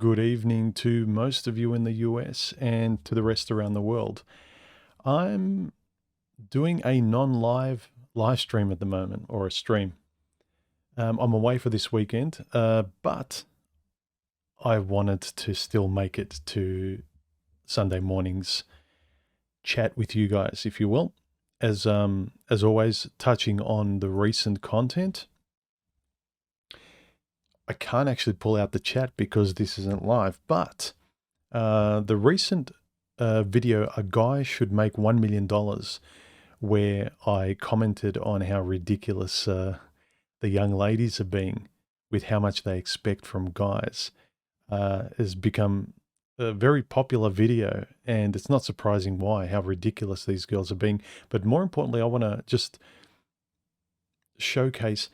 good evening to most of you in the US and to the rest around the world. I'm doing a non-live live stream at the moment, or a stream. I'm away for this weekend, but I wanted to still make it to Sunday morning's chat with you guys, if you will. As always, touching on the recent content. I can't actually pull out the chat because this isn't live, but the recent video, A Guy Should Make $1 million, where I commented on how ridiculous the young ladies are being with how much they expect from guys, has become a very popular video, and it's not surprising why, how ridiculous these girls are being. But more importantly, I want to just showcase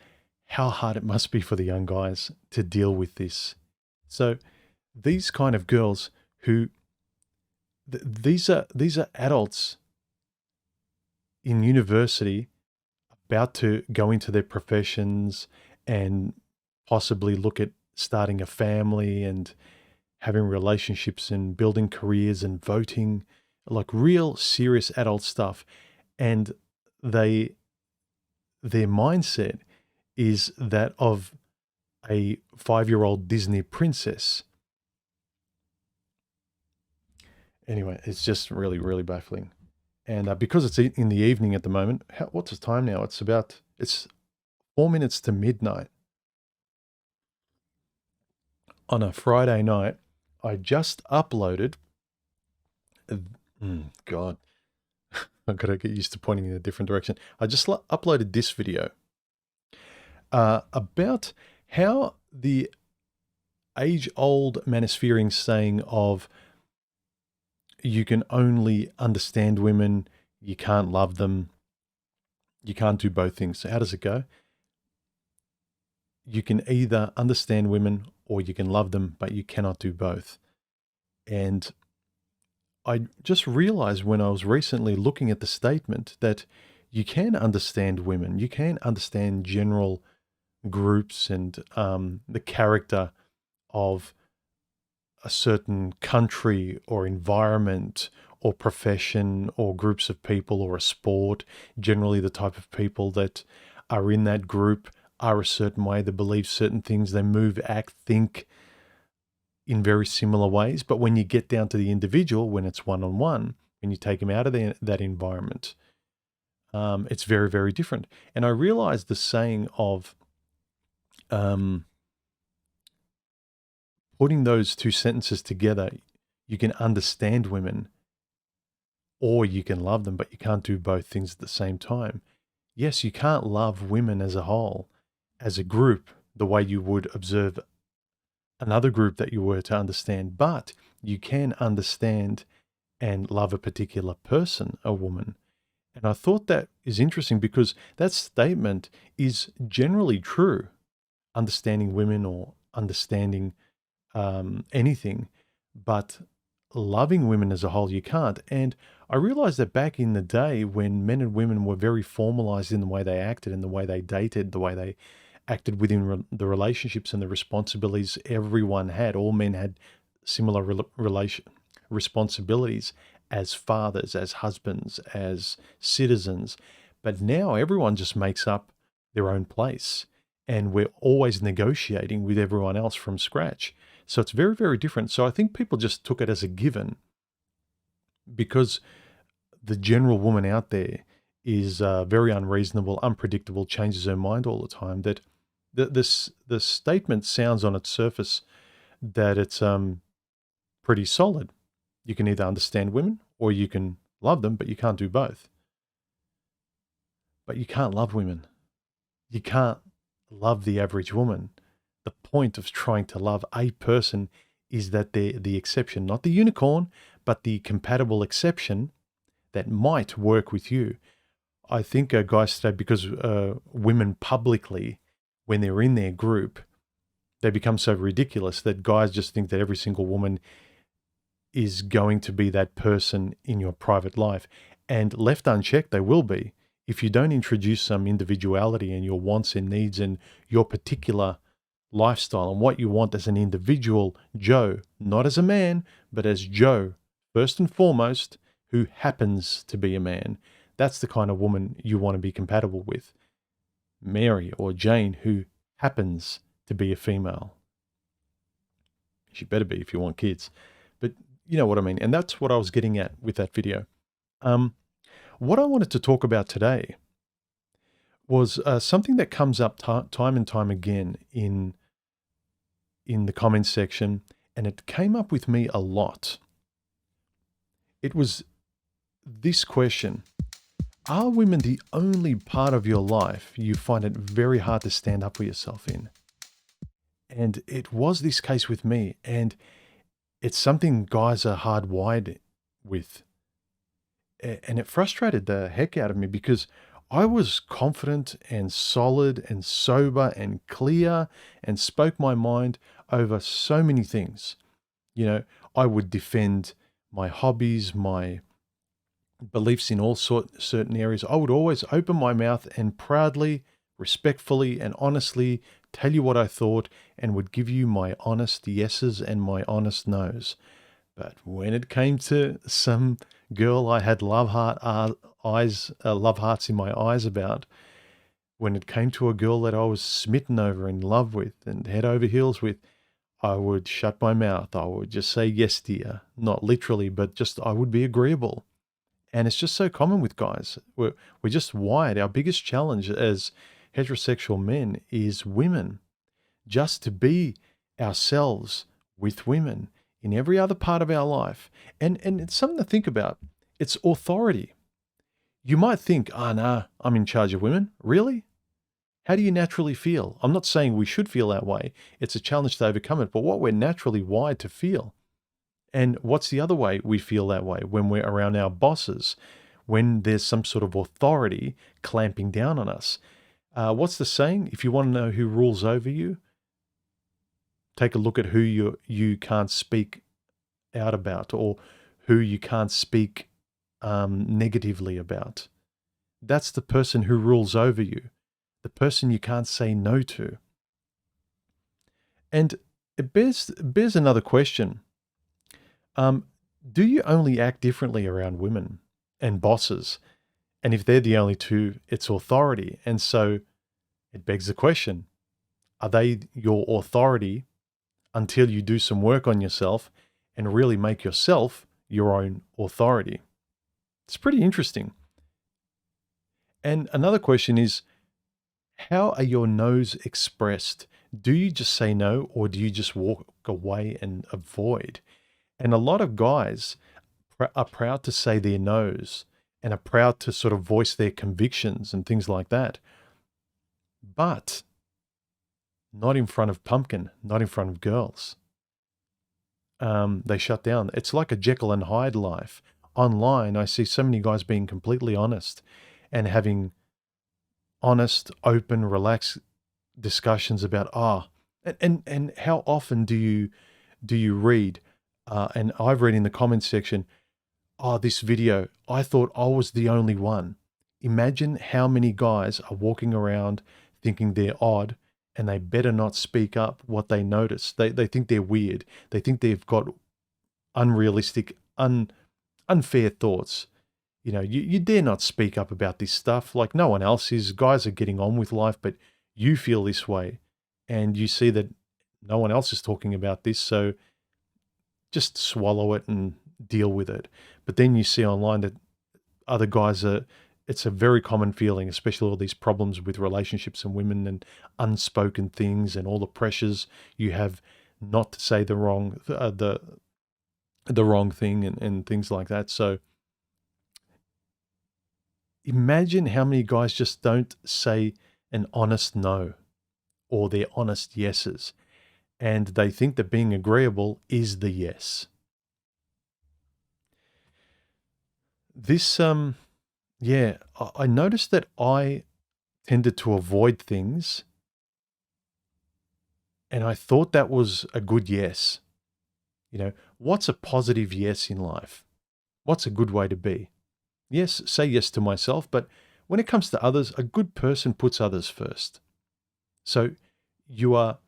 how hard it must be for the young guys to deal with this. So these kind of girls who these are adults in university about to go into their professions and possibly look at starting a family and having relationships and building careers and voting, like real serious adult stuff. And their mindset is that of a 5-year-old Disney princess. Anyway, it's just really, really baffling. And because it's in the evening at the moment, what's the time now? It's 4 minutes to midnight on a Friday night. I just uploaded, God, I've got to get used to pointing in a different direction. I just uploaded this video about how the age-old manosphering saying of you can only understand women, you can't love them, you can't do both things. So how does it go? You can either understand women or you can love them, but you cannot do both. And I just realized when I was recently looking at the statement that you can understand women, you can understand general groups and the character of a certain country or environment or profession or groups of people or a sport. Generally, the type of people that are in that group are a certain way, they believe certain things, they move, act, think in very similar ways. But when you get down to the individual, when it's one-on-one, when you take them out of that environment, it's very, very different. And I realized the saying of putting those two sentences together, you can understand women or you can love them, but you can't do both things at the same time. Yes, you can't love women as a whole, as a group, the way you would observe another group that you were to understand, but you can understand and love a particular person, a woman. And I thought that is interesting because that statement is generally true. Understanding women or understanding anything, but loving women as a whole, you can't. And I realized that back in the day when men and women were very formalized in the way they acted and the way they dated, the way they acted within the relationships and the responsibilities everyone had, all men had similar responsibilities as fathers, as husbands, as citizens. But now everyone just makes up their own place and we're always negotiating with everyone else from scratch. So it's very, very different. So I think people just took it as a given because the general woman out there is very unreasonable, unpredictable, changes her mind all the time, that the statement sounds on its surface that it's pretty solid. You can either understand women or you can love them, but you can't do both. But you can't love women. You can't love the average woman. The point of trying to love a person is that they're the exception, not the unicorn, but the compatible exception that might work with you. I think guys today, because women publicly, when they're in their group, they become so ridiculous that guys just think that every single woman is going to be that person in your private life. And left unchecked, they will be. If you don't introduce some individuality and your wants and needs and your particular lifestyle and what you want as an individual Joe, not as a man, but as Joe, first and foremost, who happens to be a man. That's the kind of woman you want to be compatible with. Mary or Jane, who happens to be a female. She better be if you want kids. But you know what I mean. And that's what I was getting at with that video. What I wanted to talk about today was something that comes up time and time again in the comments section, and it came up with me a lot. It was this question: are women the only part of your life you find it very hard to stand up for yourself in? And it was this case with me, and it's something guys are hardwired with. And it frustrated the heck out of me because I was confident and solid and sober and clear and spoke my mind over so many things. You know, I would defend my hobbies, my beliefs in all certain areas. I would always open my mouth and proudly, respectfully, and honestly tell you what I thought and would give you my honest yeses and my honest nos. But when it came to some girl I had love hearts in my eyes about, when it came to a girl that I was smitten over, in love with, and head over heels with, I would shut my mouth. I would just say, yes, dear. Not literally, but just I would be agreeable. And it's just so common with guys. We're just wired. Our biggest challenge as heterosexual men is women. Just to be ourselves with women in every other part of our life. And it's something to think about. It's authority. You might think, nah, I'm in charge of women. Really? How do you naturally feel? I'm not saying we should feel that way. It's a challenge to overcome it, but what we're naturally wired to feel. And what's the other way we feel that way? When we're around our bosses, when there's some sort of authority clamping down on us. What's the saying? If you want to know who rules over you, take a look at who you can't speak out about, or who you can't speak negatively about. That's the person who rules over you, the person you can't say no to. And it bears another question. Do you only act differently around women and bosses? And if they're the only two, it's authority. And so it begs the question, are they your authority until you do some work on yourself and really make yourself your own authority? It's pretty interesting. And another question is, how are your no's expressed? Do you just say no, or do you just walk away and avoid? And a lot of guys are proud to say their no's and are proud to sort of voice their convictions and things like that. But not in front of Pumpkin, not in front of girls. They shut down. It's like a Jekyll and Hyde life. Online, I see so many guys being completely honest and having honest, open, relaxed discussions about, and how often do you read, and I've read in the comments section, this video, I thought I was the only one. Imagine how many guys are walking around thinking they're odd, and they better not speak up what they notice. They think they're weird. They think they've got unrealistic, unfair thoughts. You know, you dare not speak up about this stuff like no one else is. Guys are getting on with life, but you feel this way, and you see that no one else is talking about this, so just swallow it and deal with it. But then you see online that other guys it's a very common feeling, especially all these problems with relationships and women and unspoken things and all the pressures you have not to say the wrong thing and things like that. So imagine how many guys just don't say an honest no or their honest yeses, and they think that being agreeable is the yes. This, I noticed that I tended to avoid things, and I thought that was a good yes. You know, what's a positive yes in life? What's a good way to be? Yes, say yes to myself, but when it comes to others, a good person puts others first. So you are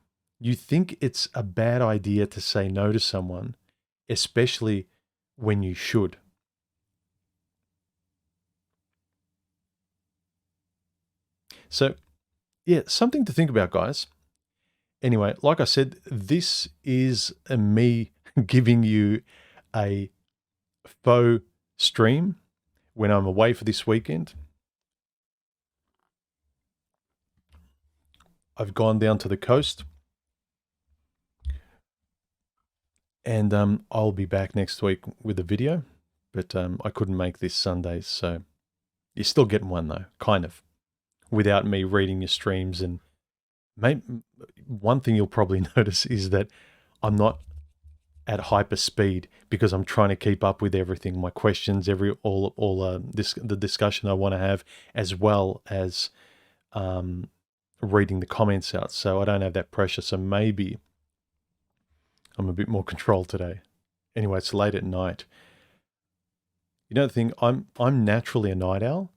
You think it's a bad idea to say no to someone, especially when you should. So, yeah, something to think about, guys. Anyway, like I said, this is me giving you a faux stream when I'm away for this weekend. I've gone down to the coast, and I'll be back next week with a video, but I couldn't make this Sunday, so you're still getting one though, kind of, without me reading your streams. And maybe one thing you'll probably notice is that I'm not at hyper speed because I'm trying to keep up with everything, my questions, the discussion I want to have, as well as reading the comments out. So I don't have that pressure. So maybe I'm a bit more controlled today. Anyway, it's late at night. You know the thing, I'm naturally a night owl,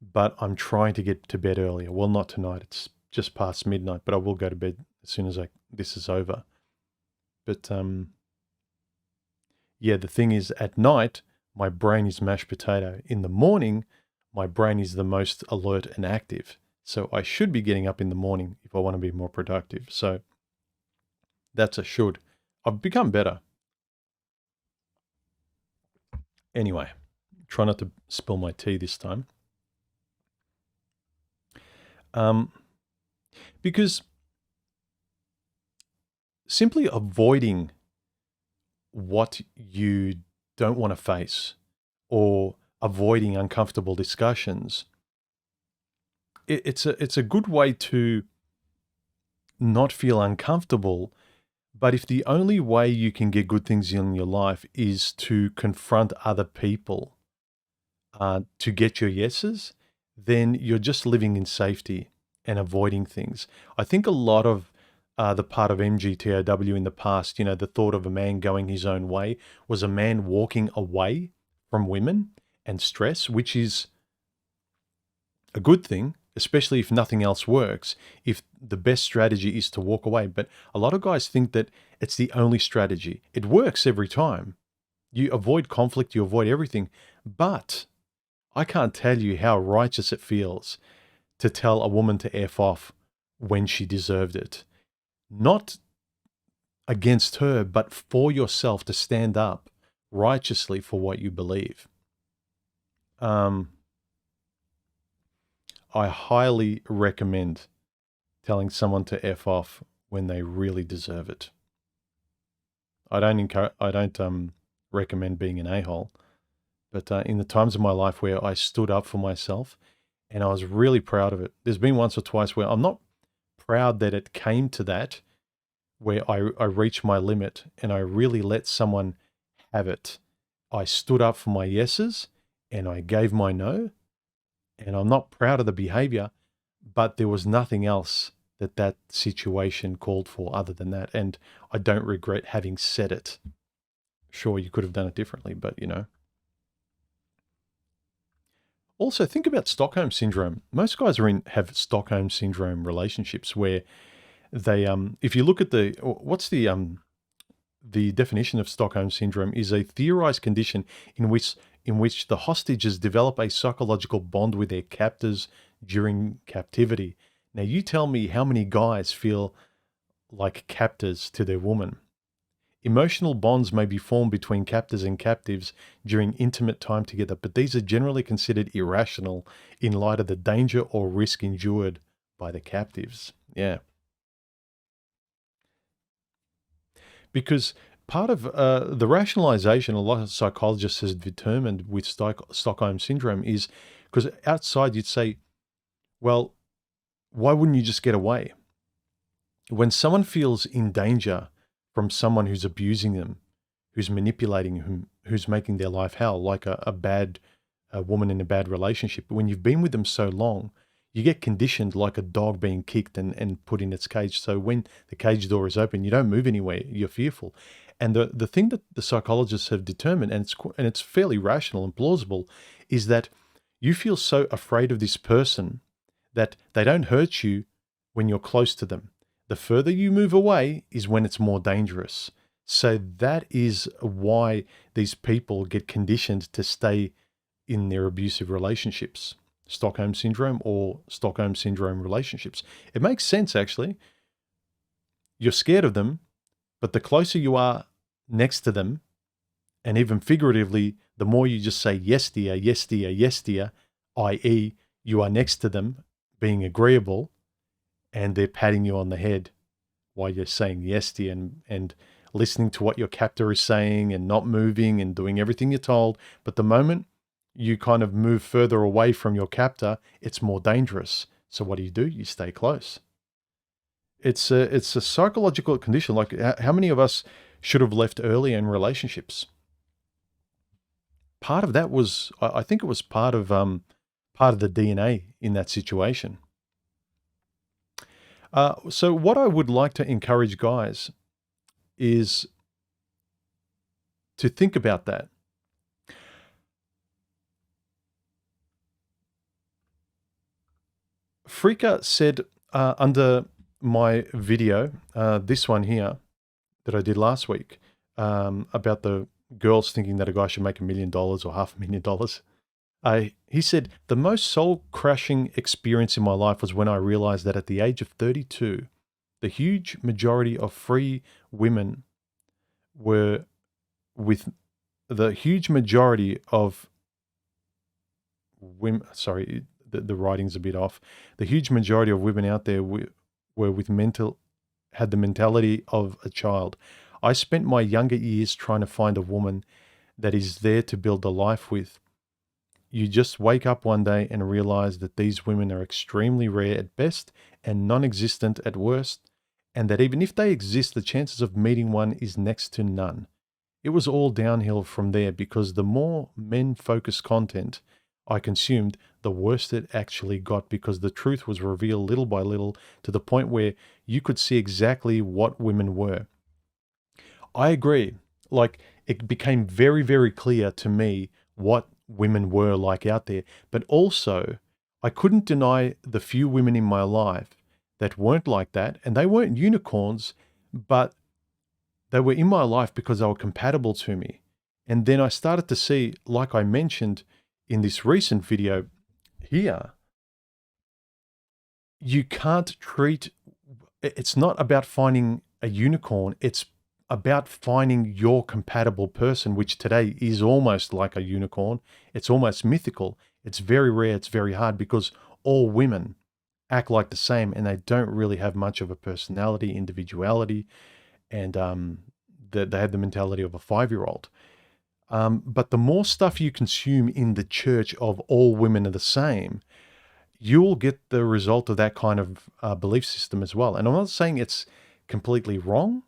but I'm trying to get to bed earlier. Well, not tonight. It's just past midnight, but I will go to bed as soon as this is over. But yeah, the thing is, at night, my brain is mashed potato. In the morning, my brain is the most alert and active. So I should be getting up in the morning if I want to be more productive. So that's a should. I've become better. Anyway, try not to spill my tea this time. Because simply avoiding what you don't want to face or avoiding uncomfortable discussions, it's a good way to not feel uncomfortable. But if the only way you can get good things in your life is to confront other people to get your yeses, then you're just living in safety and avoiding things. I think a lot of the part of MGTOW in the past, the thought of a man going his own way was a man walking away from women and stress, which is a good thing, especially if nothing else works, if the best strategy is to walk away. But a lot of guys think that it's the only strategy. It works every time. You avoid conflict, you avoid everything. But I can't tell you how righteous it feels to tell a woman to F off when she deserved it. Not against her, but for yourself, to stand up righteously for what you believe. I highly recommend telling someone to F off when they really deserve it. I don't recommend being an a-hole, but in the times of my life where I stood up for myself and I was really proud of it, there's been once or twice where I'm not proud that it came to that, where I reached my limit and I really let someone have it. I stood up for my yeses and I gave my no. And I'm not proud of the behavior, but there was nothing else that situation called for other than that. And I don't regret having said it. Sure, you could have done it differently, but Also, think about Stockholm Syndrome. Most guys have Stockholm Syndrome relationships where they, if you look at what's the definition of Stockholm Syndrome is a theorized condition in which the hostages develop a psychological bond with their captors during captivity. Now, you tell me how many guys feel like captors to their woman. Emotional bonds may be formed between captors and captives during intimate time together, but these are generally considered irrational in light of the danger or risk endured by the captives. Yeah. Because part of the rationalization a lot of psychologists has determined with Stockholm Syndrome is because outside you'd say, well, why wouldn't you just get away? When someone feels in danger from someone who's abusing them, who's manipulating them, who's making their life hell, like a woman in a bad relationship, when you've been with them so long, you get conditioned like a dog being kicked and put in its cage. So when the cage door is open, you don't move anywhere. You're fearful. And the thing that the psychologists have determined, and it's fairly rational and plausible, is that you feel so afraid of this person that they don't hurt you when you're close to them. The further you move away is when it's more dangerous. So that is why these people get conditioned to stay in their abusive relationships, Stockholm Syndrome or Stockholm Syndrome relationships. It makes sense, actually. You're scared of them, but the closer you are next to them, and even figuratively, the more you just say, yes, dear, yes, dear, yes, dear, i.e., you are next to them, being agreeable, and they're patting you on the head while you're saying yes, dear, and listening to what your captor is saying and not moving and doing everything you're told. But the moment you kind of move further away from your captor, it's more dangerous. So what do? You stay close. It's a psychological condition. Like, how many of us should have left early in relationships? Part of that was, I think it was part of the DNA in that situation. So what I would like to encourage guys is to think about that. Freaka said under my video, this one here that I did last week, about the girls thinking that a guy should make $1 million or $500,000. He said, the most soul-crushing experience in my life was when I realized that at the age of 32, the huge majority of free women were with the huge majority of women, sorry, the writing's a bit off. The huge majority of women out there were with had the mentality of a child. I spent my younger years trying to find a woman that is there to build a life with. You just wake up one day and realize that these women are extremely rare at best and non-existent at worst, and that even if they exist, the chances of meeting one is next to none. It was all downhill from there because the more men-focused content I consumed, the worse it actually got because the truth was revealed little by little to the point where you could see exactly what women were. I agree. Like, it became very, very clear to me what women were like out there. But also, I couldn't deny the few women in my life that weren't like that. And they weren't unicorns, but they were in my life because they were compatible to me. And then I started to see, like I mentioned in this recent video here, you can't treat, it's not about finding a unicorn. It's about finding your compatible person, which today is almost like a unicorn. It's almost mythical. It's very rare. It's very hard because all women act like the same and they don't really have much of a personality, individuality, and they have the mentality of a 5-year-old. But the more stuff you consume in the church of all women are the same, you will get the result of that kind of belief system as well. And I'm not saying it's completely wrong,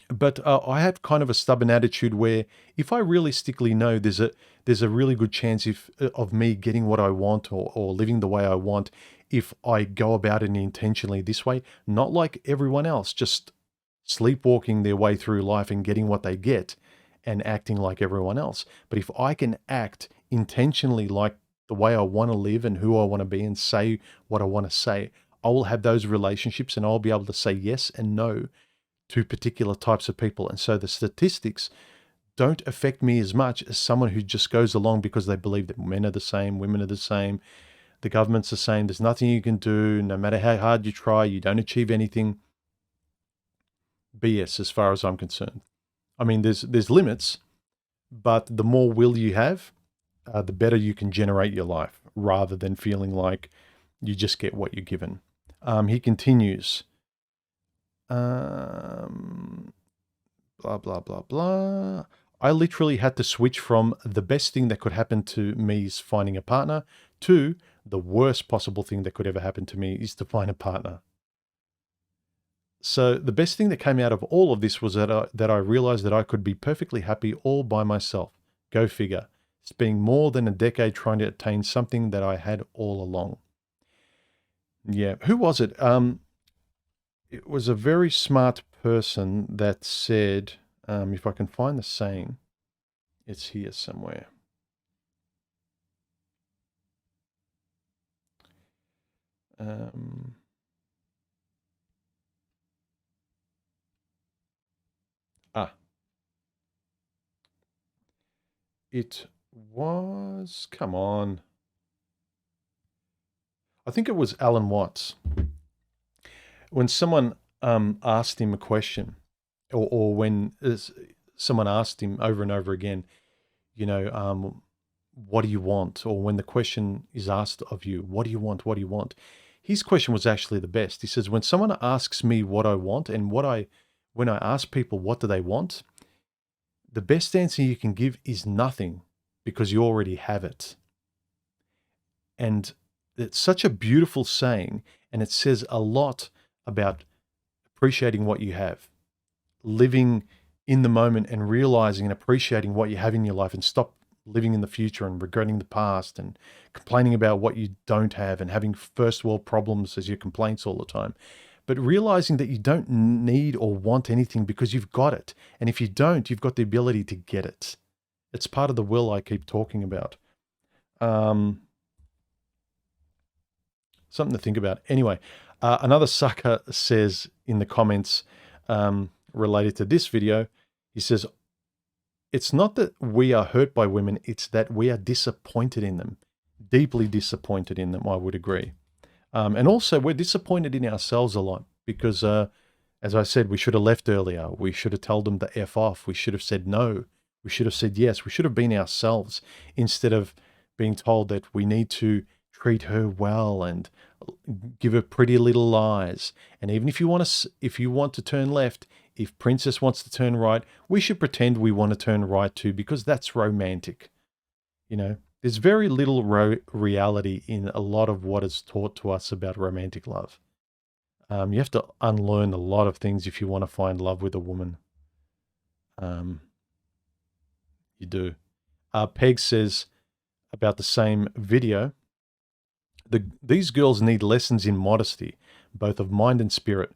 but I have kind of a stubborn attitude where if I realistically know there's a really good chance of me getting what I want or living the way I want if I go about it intentionally this way, not like everyone else, just sleepwalking their way through life and getting what they get and acting like everyone else. But if I can act intentionally like the way I want to live and who I want to be and say what I want to say, I will have those relationships and I'll be able to say yes and no to particular types of people. And so the statistics don't affect me as much as someone who just goes along because they believe that men are the same, women are the same, the government's the same, there's nothing you can do, no matter how hard you try, you don't achieve anything. BS as far as I'm concerned. I mean, there's limits, but the more will you have, the better you can generate your life rather than feeling like you just get what you're given. He continues, blah, blah, blah, blah. I literally had to switch from the best thing that could happen to me is finding a partner to the worst possible thing that could ever happen to me is to find a partner. So the best thing that came out of all of this was that I realized that I could be perfectly happy all by myself. Go figure. Spending more than a decade trying to attain something that I had all along. Yeah, who was it? It was a very smart person that said, if I can find the saying, it's here somewhere. It was, come on. I think it was Alan Watts. When someone asked him a question, or when someone asked him over and over again, you know, what do you want? Or when the question is asked of you, what do you want? What do you want? His question was actually the best. He says, when someone asks me what I want and when I ask people what do they want, the best answer you can give is nothing because you already have it. And it's such a beautiful saying, and it says a lot about appreciating what you have, living in the moment and realizing and appreciating what you have in your life, and stop living in the future and regretting the past and complaining about what you don't have and having first world problems as your complaints all the time. But realizing that you don't need or want anything because you've got it. And if you don't, you've got the ability to get it. It's part of the will I keep talking about. Something to think about. Anyway, another sucker says in the comments related to this video, he says, it's not that we are hurt by women, it's that we are disappointed in them. Deeply disappointed in them, I would agree. And also, we're disappointed in ourselves a lot because, as I said, we should have left earlier. We should have told them to F off. We should have said no. We should have said yes. We should have been ourselves instead of being told that we need to treat her well and give her pretty little lies. And even if you want to turn left, if Princess wants to turn right, we should pretend we want to turn right too, because that's romantic. You know, there's very little reality in a lot of what is taught to us about romantic love. You have to unlearn a lot of things if you want to find love with a woman. You do. Peg says about the same video, these girls need lessons in modesty, both of mind and spirit.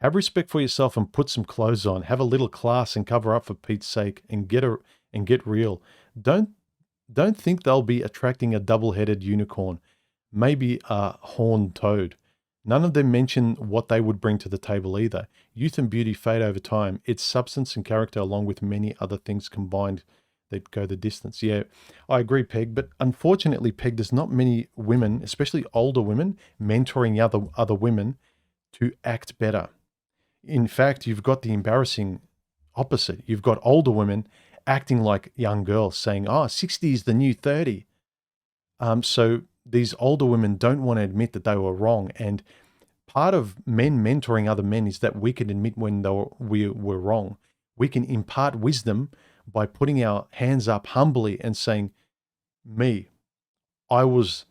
Have respect for yourself and put some clothes on. Have a little class and cover up for Pete's sake and get real. Don't think they'll be attracting a double-headed unicorn, maybe a horned toad. None of them mention what they would bring to the table either. Youth and beauty fade over time. It's substance and character along with many other things combined that go the distance. Yeah, I agree, Peg. But unfortunately, Peg, there's not many women, especially older women, mentoring other women to act better. In fact, you've got the embarrassing opposite. You've got older women acting like young girls, saying, 60 is the new 30. So these older women don't want to admit that they were wrong. And part of men mentoring other men is that we can admit when we were wrong. We can impart wisdom by putting our hands up humbly and saying, I was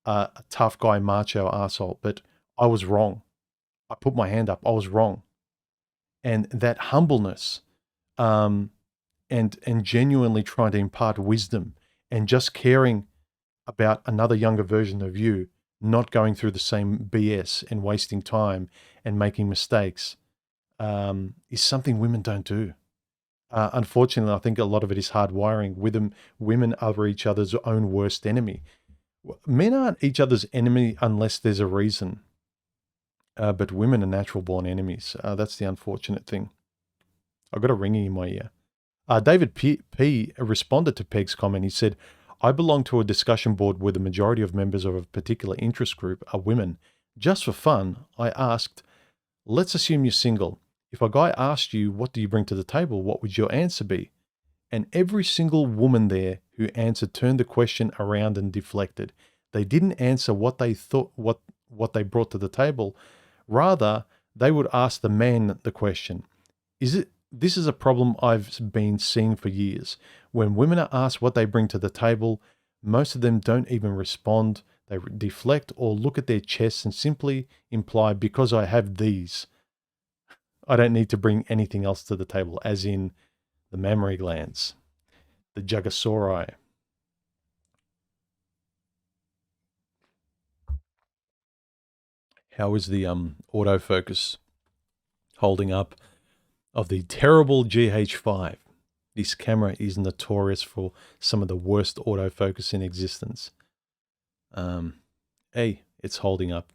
a tough guy, macho asshole, but I was wrong. I put my hand up. I was wrong. And that humbleness and genuinely trying to impart wisdom and just caring about another younger version of you, not going through the same BS and wasting time and making mistakes is something women don't do. Unfortunately, I think a lot of it is hardwiring. Women are each other's own worst enemy. Men aren't each other's enemy unless there's a reason. But women are natural born enemies. That's the unfortunate thing. I've got a ringing in my ear. David P responded to Peg's comment. He said, I belong to a discussion board where the majority of members of a particular interest group are women. Just for fun, I asked, let's assume you're single. If a guy asked you, what do you bring to the table, what would your answer be? And every single woman there who answered turned the question around and deflected. They didn't answer what they thought, what they brought to the table. Rather, they would ask the man the question. This is a problem I've been seeing for years. When women are asked what they bring to the table, most of them don't even respond. They deflect or look at their chests and simply imply, because I have these, I don't need to bring anything else to the table, as in the mammary glands, the jugosauri. How is the autofocus holding up of the terrible GH5? This camera is notorious for some of the worst autofocus in existence. It's holding up.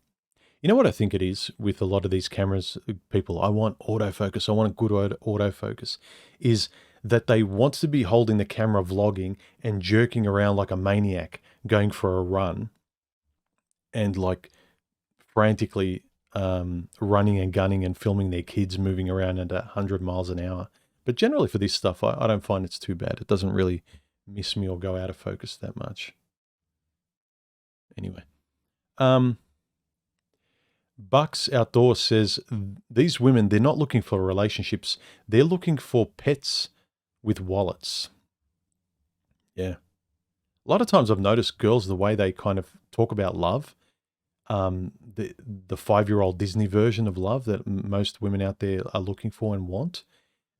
You know what I think it is with a lot of these cameras, people? I want autofocus. I want a good autofocus. Is that they want to be holding the camera vlogging and jerking around like a maniac, going for a run and like frantically running and gunning and filming their kids moving around at 100 miles an hour. But generally for this stuff, I don't find it's too bad. It doesn't really miss me or go out of focus that much. Anyway. Bucks Outdoors says, these women, they're not looking for relationships. They're looking for pets with wallets. Yeah. A lot of times I've noticed girls, the way they kind of talk about love, the 5-year-old Disney version of love that most women out there are looking for and want.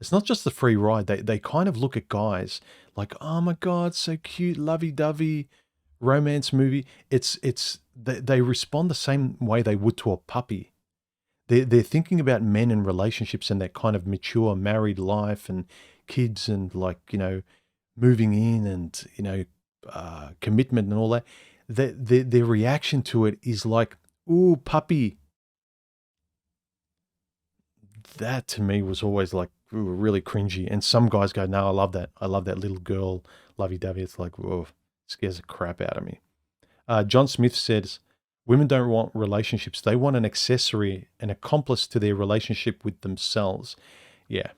It's not just the free ride. They kind of look at guys like, oh my God, so cute, lovey-dovey, romance movie. They respond the same way they would to a puppy. They're thinking about men and relationships and that kind of mature married life and kids and like, moving in and, commitment and all that. Their reaction to it is like, ooh, puppy. That to me was always like, ooh, really cringy. And some guys go, no, I love that. I love that little girl, lovey-dovey. It's like, whoa, scares the crap out of me. John Smith says, women don't want relationships. They want an accessory, an accomplice to their relationship with themselves. Yeah.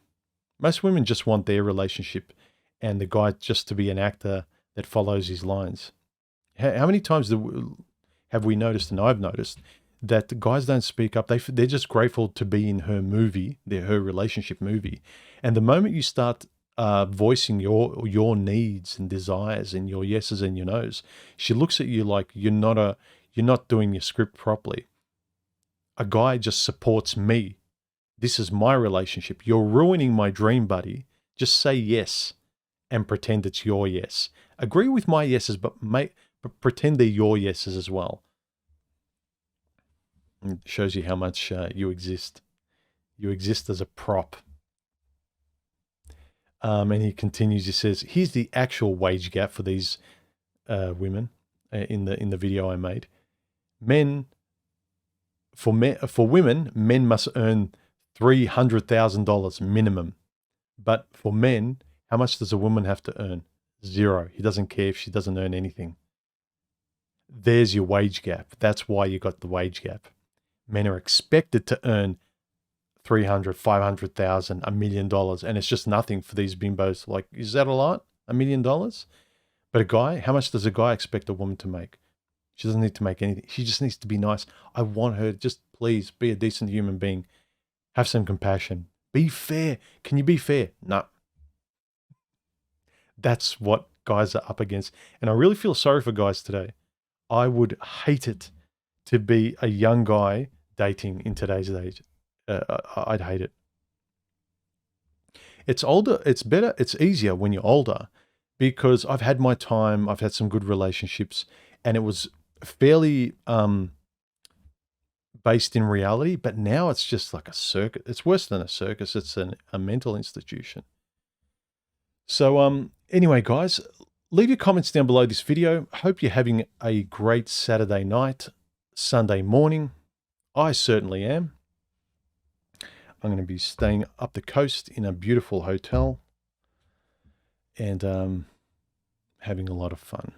Most women just want their relationship and the guy just to be an actor that follows his lines. How many times have we noticed, and I've noticed, that guys don't speak up? They're just grateful to be in her movie, her relationship movie. And the moment you start voicing your needs and desires and your yeses and your nos, she looks at you like you're not doing your script properly. A guy just supports me. This is my relationship. You're ruining my dream, buddy. Just say yes and pretend it's your yes. Agree with my yeses, but pretend they're your yeses as well. It shows you how much you exist. You exist as a prop. And he continues, he says, here's the actual wage gap for these women in the video I made. For women, men must earn $300,000 minimum. But for men, how much does a woman have to earn? 0. He doesn't care if she doesn't earn anything. There's your wage gap. That's why you got the wage gap. Men are expected to earn $300,000, $500,000, $1 million, and it's just nothing for these bimbos. Like, is that a lot? $1 million? But a guy, how much does a guy expect a woman to make? She doesn't need to make anything. She just needs to be nice. I want her to just please be a decent human being. Have some compassion. Be fair. Can you be fair? No. That's what guys are up against. And I really feel sorry for guys today. I would hate it to be a young guy dating in today's age. I'd hate it. It's older. It's better. It's easier when you're older because I've had my time. I've had some good relationships and it was fairly based in reality. But now it's just like a circus. It's worse than a circus. It's a mental institution. So anyway, guys, leave your comments down below this video. Hope you're having a great Saturday night, Sunday morning. I certainly am. I'm going to be staying up the coast in a beautiful hotel and having a lot of fun.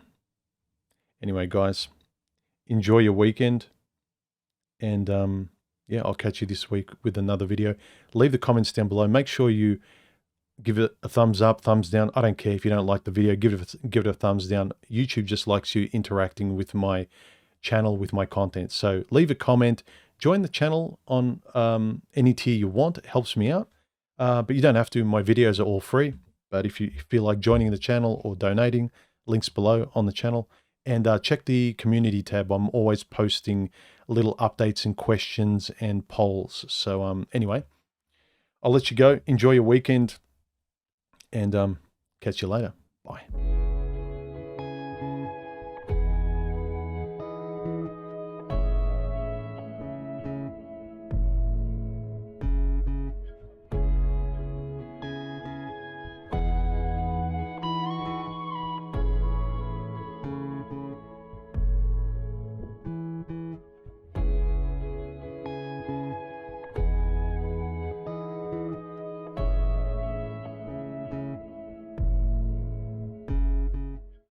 Anyway, guys, enjoy your weekend. And yeah, I'll catch you this week with another video. Leave the comments down below. Make sure you give it a thumbs up, thumbs down. I don't care if you don't like the video. Give it a thumbs down. YouTube just likes you interacting with my channel, with my content. So leave a comment. Join the channel on any tier you want. It helps me out. But you don't have to. My videos are all free. But if you feel like joining the channel or donating, links below on the channel. And check the community tab. I'm always posting little updates and questions and polls. So anyway, I'll let you go. Enjoy your weekend. And catch you later. Bye.